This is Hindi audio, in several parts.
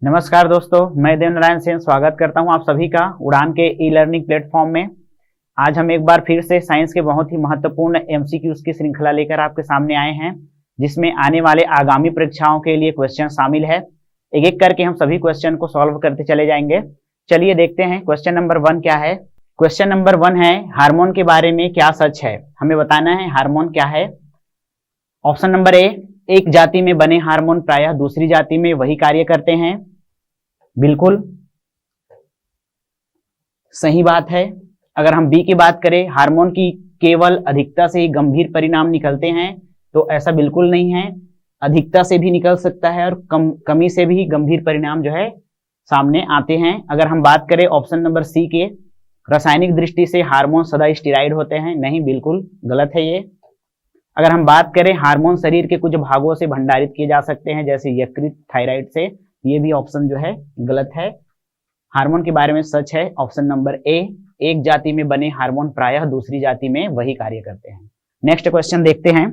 नमस्कार दोस्तों, मैं देवनारायण सेन स्वागत करता हूं आप सभी का उड़ान के ई लर्निंग प्लेटफॉर्म में। आज हम एक बार फिर से साइंस के बहुत ही महत्वपूर्ण एमसीक्यूज की श्रृंखला लेकर आपके सामने आए हैं, जिसमें आने वाले आगामी परीक्षाओं के लिए क्वेश्चन शामिल है। एक एक करके हम सभी क्वेश्चन को सॉल्व करते चले जाएंगे। चलिए देखते हैं क्वेश्चन नंबर 1 क्या है। क्वेश्चन नंबर 1 है, हार्मोन के बारे में क्या सच है। हमें बताना है हार्मोन क्या है। ऑप्शन नंबर ए, एक जाति में बने हार्मोन प्रायः दूसरी जाति में वही कार्य करते हैं। बिल्कुल सही बात है। अगर हम बी की बात करें, हार्मोन की केवल अधिकता से ही गंभीर परिणाम निकलते हैं, तो ऐसा बिल्कुल नहीं है। अधिकता से भी निकल सकता है और कमी से भी गंभीर परिणाम जो है सामने आते हैं। अगर हम बात करें ऑप्शन नंबर सी के, रासायनिक दृष्टि से हार्मोन सदा स्टेरॉइड होते हैं, नहीं, बिल्कुल गलत है ये। अगर हम बात करें हार्मोन शरीर के कुछ भागों से भंडारित किए जा सकते हैं, जैसे यकृत, थायराइड से, ये भी ऑप्शन जो है गलत है। हार्मोन के बारे में सच है ऑप्शन नंबर ए, एक जाति में बने हार्मोन प्रायः दूसरी जाति में वही कार्य करते हैं। नेक्स्ट क्वेश्चन देखते हैं।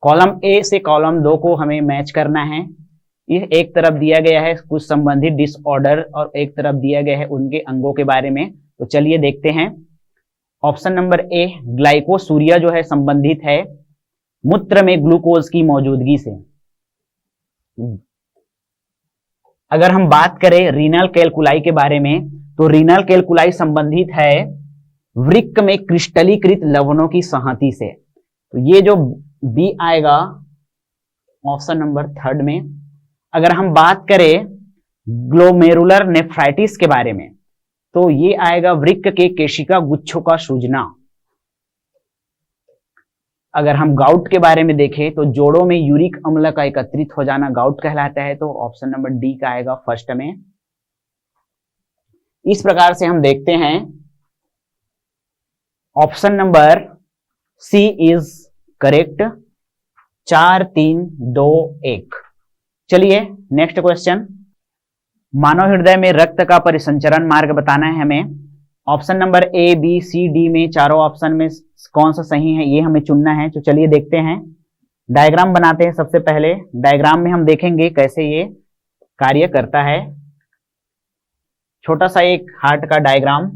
कॉलम ए से कॉलम 2 को हमें मैच करना है। ये एक तरफ दिया गया है कुछ संबंधित डिसऑर्डर और एक तरफ दिया गया है उनके अंगों के बारे में। तो चलिए देखते हैं। ऑप्शन नंबर ए, ग्लाइकोसूरिया जो है संबंधित है मूत्र में ग्लूकोज की मौजूदगी से। अगर हम बात करें रीनल कैलकुलाई के बारे में, तो रीनल कैलकुलाई संबंधित है वृक्क में क्रिस्टलीकृत लवणों की संहति से। तो ये जो बी आएगा ऑप्शन नंबर 3 में। अगर हम बात करें ग्लोमेरुलर नेफ्राइटिस के बारे में, तो ये आएगा वृक्क के केशिका गुच्छों का सूजना। अगर हम गाउट के बारे में देखें, तो जोड़ों में यूरिक अम्ल का एकत्रित हो जाना गाउट कहलाता है। तो ऑप्शन नंबर डी का आएगा फर्स्ट में। इस प्रकार से हम देखते हैं option number C is correct. 4 3 2 1। चलिए नेक्स्ट क्वेश्चन। मानव हृदय में रक्त का परिसंचरण मार्ग बताना है हमें। Option number A, B, C, D में चारों ऑप्शन में कौन सा सही है, ये हमें चुनना है। तो चलिए देखते हैं। डायग्राम बनाते हैं। सबसे पहले डायग्राम में हम देखेंगे कैसे ये कार्य करता है। छोटा सा एक हार्ट का डायग्राम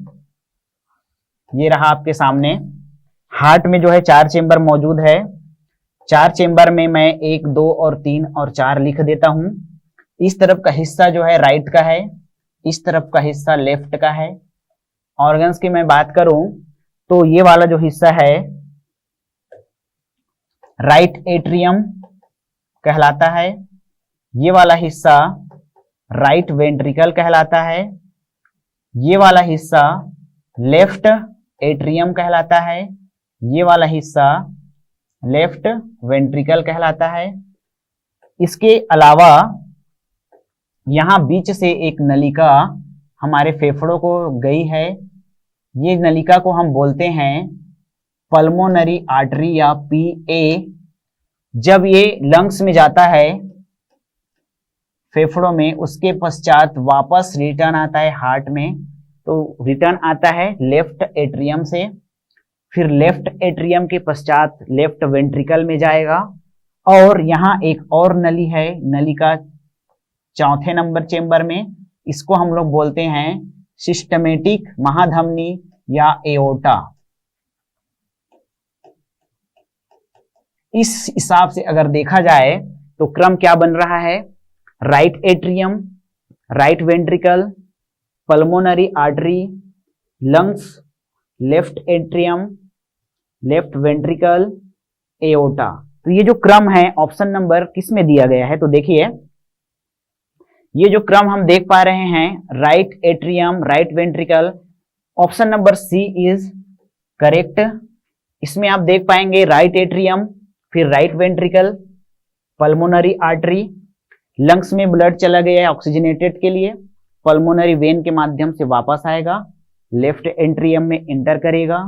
ये रहा आपके सामने। हार्ट में जो है 4 चेंबर मौजूद है। 4 चेंबर में मैं 1 2 और 3 और 4 लिख देता हूं। इस तरफ का हिस्सा जो है राइट का है, इस तरफ का हिस्सा लेफ्ट का है। ऑर्गन्स की मैं बात करूं तो ये वाला जो हिस्सा है राइट एट्रियम कहलाता है। ये वाला हिस्सा राइट वेंट्रिकल कहलाता है। ये वाला हिस्सा लेफ्ट एट्रियम कहलाता है। ये वाला हिस्सा लेफ्ट वेंट्रिकल कहलाता है। इसके अलावा यहां बीच से एक नलिका हमारे फेफड़ों को गई है। ये नलिका को हम बोलते हैं पल्मोनरी आर्टरी या पीए। जब ये लंग्स में जाता है फेफड़ों में, उसके पश्चात वापस रिटर्न आता है हार्ट में। तो रिटर्न आता है लेफ्ट एट्रियम से, फिर लेफ्ट एट्रियम के पश्चात लेफ्ट वेंट्रिकल में जाएगा। और यहाँ एक और नली है, नलिका 4थे नंबर चेंबर में। इसको हम लोग बोलते हैं सिस्टमेटिक महाधमनी या एओर्टा। इस हिसाब से अगर देखा जाए तो क्रम क्या बन रहा है, right atrium, right ventricle, pulmonary artery, lungs, left atrium, left ventricle, aorta. तो ये जो क्रम है ऑप्शन नंबर किस में दिया गया है, तो देखिए ये जो क्रम हम देख पा रहे हैं right atrium, right ventricle, option number C is correct. इसमें आप देख पाएंगे राइट एट्रियम, फिर right ventricle, pulmonary artery, lungs में ब्लड चला गया है ऑक्सीजनेटेड के लिए, पल्मोनरी वेन के माध्यम से वापस आएगा, लेफ्ट एट्रियम में इंटर करेगा,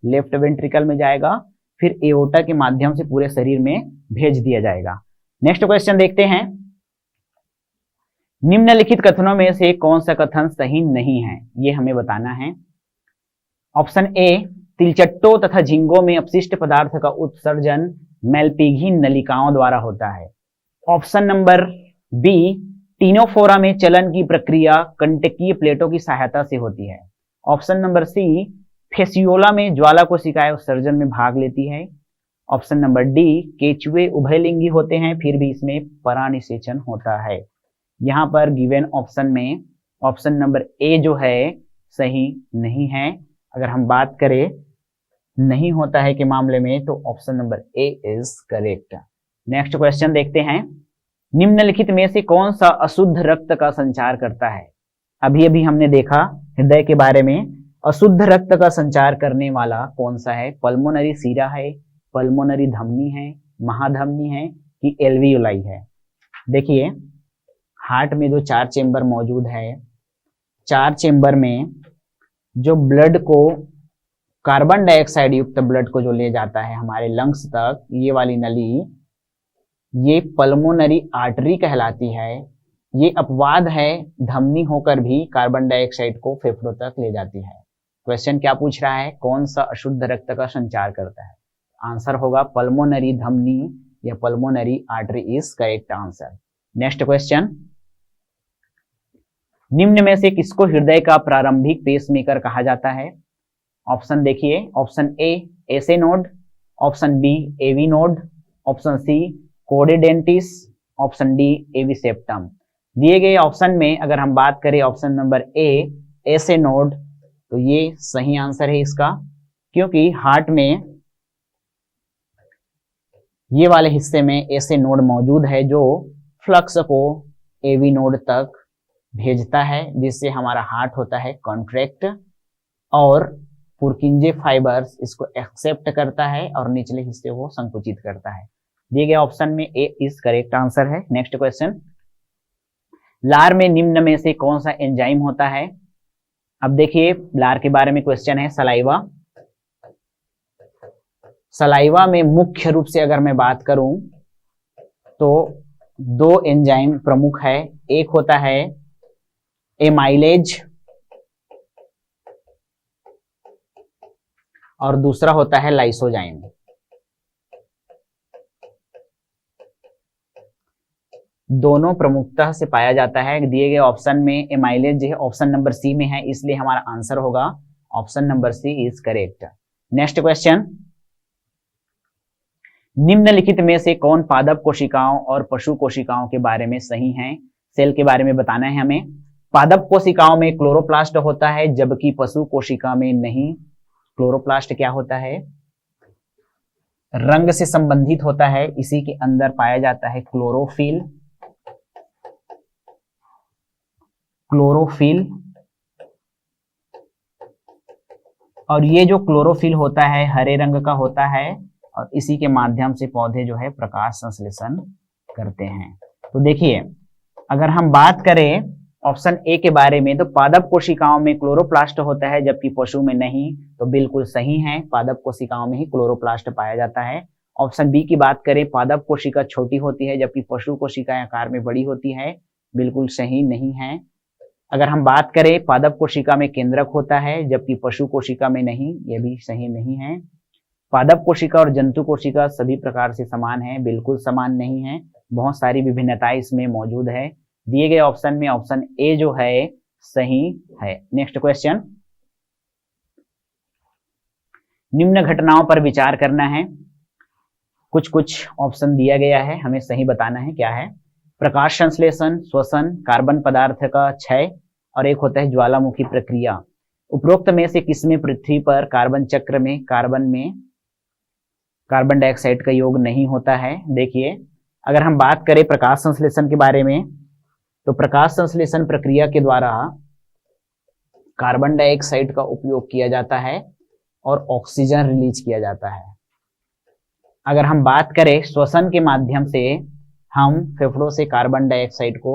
लेफ्ट वेंट्रिकल में जाएगा, फिर एओर्टा के माध्यम से पूरे शरीर में भेज दिया जाएगा। नेक्स्ट क्वेश्चन देखते हैं। निम्नलिखित कथनों में से कौन सा कथन सही नहीं है, ये हमें बताना है। ऑप्शन ए, तिलचट्टों तथा झींगों में अपशिष्ट पदार्थ का उत्सर्जन मेलपिघी नलिकाओं द्वारा होता है। ऑप्शन नंबर बी, टीनोफोरा में चलन की प्रक्रिया कंटकीय प्लेटों की सहायता से होती है। ऑप्शन नंबर सी, फेसियोला में ज्वाला कोशिकाएं उत्सर्जन में भाग लेती है। ऑप्शन नंबर डी, केचुए उभयलिंगी होते हैं फिर भी इसमें परानिषेचन होता है। यहाँ पर गिवन ऑप्शन में ऑप्शन नंबर ए जो है सही नहीं है। अगर हम बात करें नहीं होता है के मामले में तो option number A is correct. Next question देखते हैं, निम्नलिखित में से कौन सा अशुद्ध रक्त का संचार करता है? अभी अभी हमने देखा हृदय के बारे में, अशुद्ध रक्त का संचार करने वाला कौन सा है? पल्मोनरी सीरा है, पल्मोनरी धमनी है, महाधमनी है कि एल्वियोलाई है? देखिए हार्ट में जो 4 चेंबर मौजूद है, 4 चेंबर में जो ब्लड को, कार्बन डाइऑक्साइड युक्त ब्लड को जो ले जाता है हमारे लंग्स तक, ये वाली नली, ये पल्मोनरी आर्टरी कहलाती है। ये अपवाद है, धमनी होकर भी कार्बन डाइऑक्साइड को फेफड़ों तक ले जाती है। क्वेश्चन क्या पूछ रहा है? कौन सा अशुद्ध रक्त का संचार करता है? आंसर होगा पल्मोनरी धमनी या pulmonary artery is correct answer. Next question, निम्न में से किसको हृदय का प्रारंभिक पेसमेकर कहा जाता है? ऑप्शन देखिए, option A SA node, option B AV node, option C कोडेडेंटिस, ऑप्शन डी एवी सेप्टम। दिए गए ऑप्शन में अगर हम बात करें option number A SA node, तो ये सही आंसर है इसका, क्योंकि हार्ट में ये वाले हिस्से में ऐसे नोड मौजूद है जो फ्लक्स को एवी नोड तक भेजता है, जिससे हमारा हार्ट होता है कॉन्ट्रैक्ट और पुरकिंजे फाइबर्स इसको एक्सेप्ट करता है और निचले हिस्से को संकुचित करता है। दिए गए ऑप्शन में ए इज करेक्ट आंसर है। नेक्स्ट क्वेश्चन, लार में निम्न में से कौन सा एंजाइम होता है? अब देखिए लार के बारे में क्वेश्चन है, सलाइवा। सलाइवा में मुख्य रूप से अगर मैं बात करूं तो 2 एंजाइम प्रमुख है। एक होता है एमाइलेज और दूसरा होता है लाइसोजाइम। दोनों प्रमुखता से पाया जाता है। दिए गए ऑप्शन में एमाइलेज जो है ऑप्शन नंबर सी में है, इसलिए हमारा आंसर होगा option number C is correct. Next question, निम्नलिखित में से कौन पादप कोशिकाओं और पशु कोशिकाओं के बारे में सही है? सेल के बारे में बताना है हमें। पादप कोशिकाओं में क्लोरोप्लास्ट होता है जबकि पशु कोशिका में नहीं। क्लोरोप्लास्ट क्या होता है? रंग से संबंधित होता है, इसी के अंदर पाया जाता है क्लोरोफिल। क्लोरोफिल और ये जो क्लोरोफिल होता है हरे रंग का होता है और इसी के माध्यम से पौधे जो है प्रकाश संश्लेषण करते हैं। तो देखिए अगर हम बात करें ऑप्शन ए के बारे में तो पादप कोशिकाओं में क्लोरोप्लास्ट होता है जबकि पशु में नहीं, तो बिल्कुल सही है, पादप कोशिकाओं में ही क्लोरोप्लास्ट पाया जाता है। ऑप्शन बी की बात करें, पादप कोशिका छोटी होती है जबकि पशु कोशिकाएं आकार में बड़ी होती है, बिल्कुल सही नहीं है। अगर हम बात करें पादप कोशिका में केंद्रक होता है जबकि पशु कोशिका में नहीं, ये भी सही नहीं है। पादप कोशिका और जंतु कोशिका सभी प्रकार से समान है, बिल्कुल समान नहीं है, बहुत सारी विभिन्नताएं इसमें मौजूद है। दिए गए ऑप्शन में ऑप्शन ए जो है सही है। नेक्स्ट क्वेश्चन, निम्न घटनाओं पर विचार करना है। कुछ कुछ ऑप्शन दिया गया है, हमें सही बताना है क्या है। प्रकाश संश्लेषण, श्वसन, कार्बन पदार्थ का क्षय और एक होता है ज्वालामुखी प्रक्रिया। उपरोक्त में से किसमें पृथ्वी पर कार्बन चक्र में कार्बन डाइऑक्साइड का योग नहीं होता है? देखिए अगर हम बात करें प्रकाश संश्लेषण के बारे में तो प्रकाश संश्लेषण प्रक्रिया के द्वारा कार्बन डाइऑक्साइड का उपयोग किया जाता है और ऑक्सीजन रिलीज किया जाता है। अगर हम बात करें श्वसन के माध्यम से हम फेफड़ों से कार्बन डाइऑक्साइड को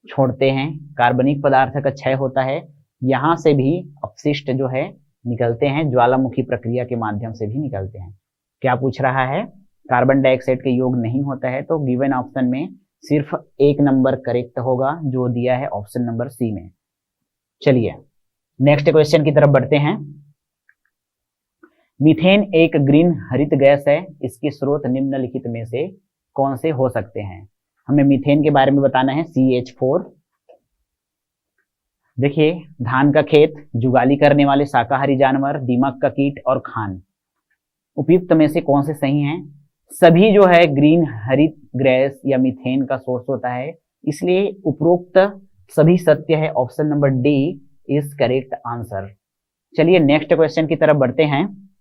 छोड़ते हैं, कार्बनिक पदार्थ का क्षय होता है, यहां से भी अपशिष्ट जो है निकलते हैं, ज्वालामुखी प्रक्रिया के माध्यम से भी निकलते हैं। क्या पूछ रहा है? कार्बन डाइऑक्साइड के योग नहीं होता है, तो गिवन ऑप्शन में सिर्फ 1 नंबर करेक्ट होगा जो दिया है ऑप्शन नंबर सी में। चलिए नेक्स्ट क्वेश्चन की तरफ बढ़ते हैं। मीथेन एक ग्रीन हरित गैस है, इसके स्रोत निम्नलिखित में से कौन से हो सकते हैं? हमें मीथेन के बारे में बताना है, CH4। देखिए, धान का खेत, जुगाली करने वाले शाकाहारी जानवर, दीमक का कीट और खान, उपयुक्त में से कौन से सही हैं? सभी जो है ग्रीन हरित ग्रेस या मीथेन का सोर्स होता है, इसलिए उपरोक्त सभी सत्य है। Option number D is correct answer. चलिए नेक्स्ट क्वेश्चन की तरफ बढ़ते हैं।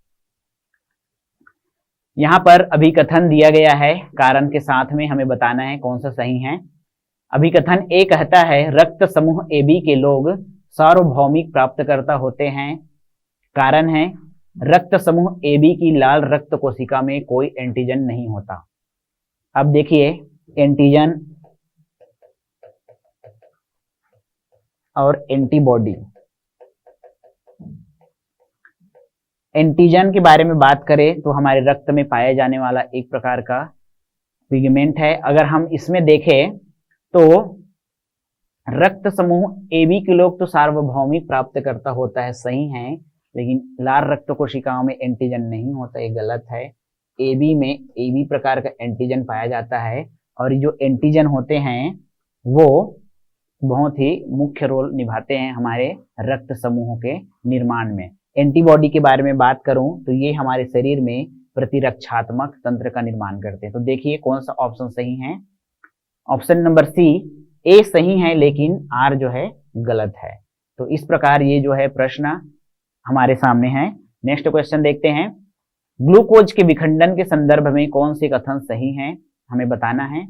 यहां पर अभिकथन दिया गया है, कारण के साथ में हमें बताना है कौन सा सही है। अभिकथन ए कहता है रक्त समूह AB के लोग सार्वभौमिक प्राप्तकर्ता होते हैं। कारण है रक्त समूह AB की लाल रक्त कोशिका में कोई एंटीजन नहीं होता। अब देखिए, एंटीजन और एंटीबॉडी। एंटीजन के बारे में बात करें तो हमारे रक्त में पाया जाने वाला एक प्रकार का पिगमेंट है। अगर हम इसमें देखें तो रक्त समूह AB के लोग तो सार्वभौमिक प्राप्तकर्ता होता है, सही है, लेकिन लाल रक्त कोशिकाओं में एंटीजन नहीं होता, ये गलत है। AB में AB प्रकार का एंटीजन पाया जाता है और जो एंटीजन होते हैं वो बहुत ही मुख्य रोल निभाते हैं हमारे रक्त समूहों के निर्माण में। एंटीबॉडी के बारे में बात करूं तो ये हमारे शरीर में प्रतिरक्षात्मक तंत्र का निर्माण करते हैं। तो देखिए कौन सा ऑप्शन सही है। ऑप्शन नंबर सी, ए सही है लेकिन आर जो है गलत है। तो इस प्रकार ये जो है प्रश्न हमारे सामने है। नेक्स्ट क्वेश्चन देखते हैं। ग्लूकोज के विखंडन के संदर्भ में कौन से कथन सही है, हमें बताना है।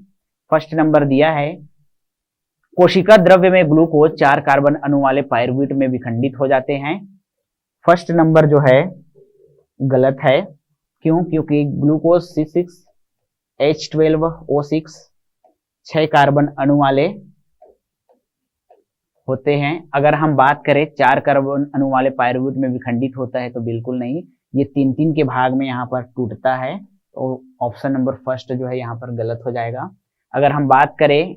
फर्स्ट नंबर दिया है, कोशिका द्रव्य में ग्लूकोज 4 कार्बन अणु वाले पायरुवेट में विखंडित हो जाते हैं। फर्स्ट नंबर जो है गलत है। क्यों? क्योंकि ग्लूकोज C6H12O6 6 कार्बन अणु वाले होते हैं। अगर हम बात करें 4 कार्बन अणु वाले पायरुवेट में विखंडित होता है तो बिल्कुल नहीं, ये 3-3 के भाग में यहाँ पर टूटता है। तो ऑप्शन नंबर फर्स्ट जो है यहाँ पर गलत हो जाएगा। अगर हम बात करें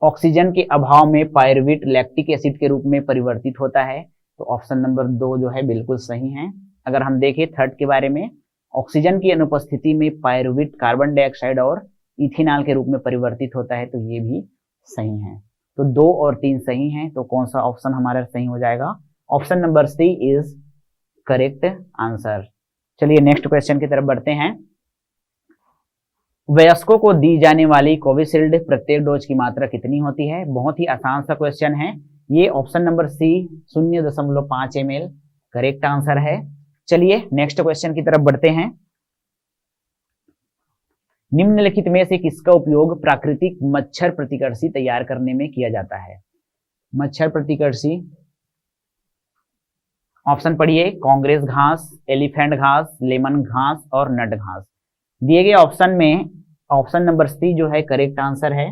ऑक्सीजन के अभाव में पायरुवेट लैक्टिक एसिड के रूप में परिवर्तित होता है, तो ऑप्शन नंबर 2 जो है बिल्कुल सही है। अगर हम देखें थर्ड के बारे में, ऑक्सीजन की अनुपस्थिति में पायरुवेट कार्बन डाइऑक्साइड और इथेनॉल के रूप में परिवर्तित होता है, तो ये भी सही है। तो 2 और 3 सही हैं, तो कौन सा ऑप्शन हमारा सही हो जाएगा? Option number C is correct answer. चलिए नेक्स्ट क्वेश्चन की तरफ बढ़ते हैं। वयस्कों को दी जाने वाली कोविशील्ड प्रत्येक डोज की मात्रा कितनी होती है? बहुत ही आसान सा क्वेश्चन है ये। Option number C 0.5 ml correct answer है। चलिए नेक्स्ट क्वेश्चन की तरफ बढ़ते हैं। निम्नलिखित में से किसका उपयोग प्राकृतिक मच्छर प्रतिकर्षी तैयार करने में किया जाता है? मच्छर प्रतिकर्षी, ऑप्शन पढ़िए, कांग्रेस घास, एलिफेंट घास, लेमन घास और नट घास। दिए गए ऑप्शन में ऑप्शन नंबर सी जो है करेक्ट आंसर है।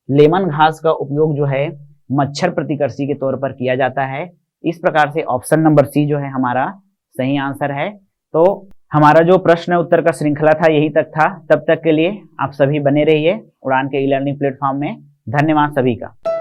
लेमन घास का उपयोग जो है मच्छर प्रतिकर्षी के तौर पर किया जाता है। इस प्रकार से ऑप्शन नंबर सी जो है हमारा सही आंसर है। तो हमारा जो प्रश्न उत्तर का श्रृंखला था यही तक था। तब तक के लिए आप सभी बने रहिए उड़ान के ई लर्निंग प्लेटफॉर्म में। धन्यवाद सभी का।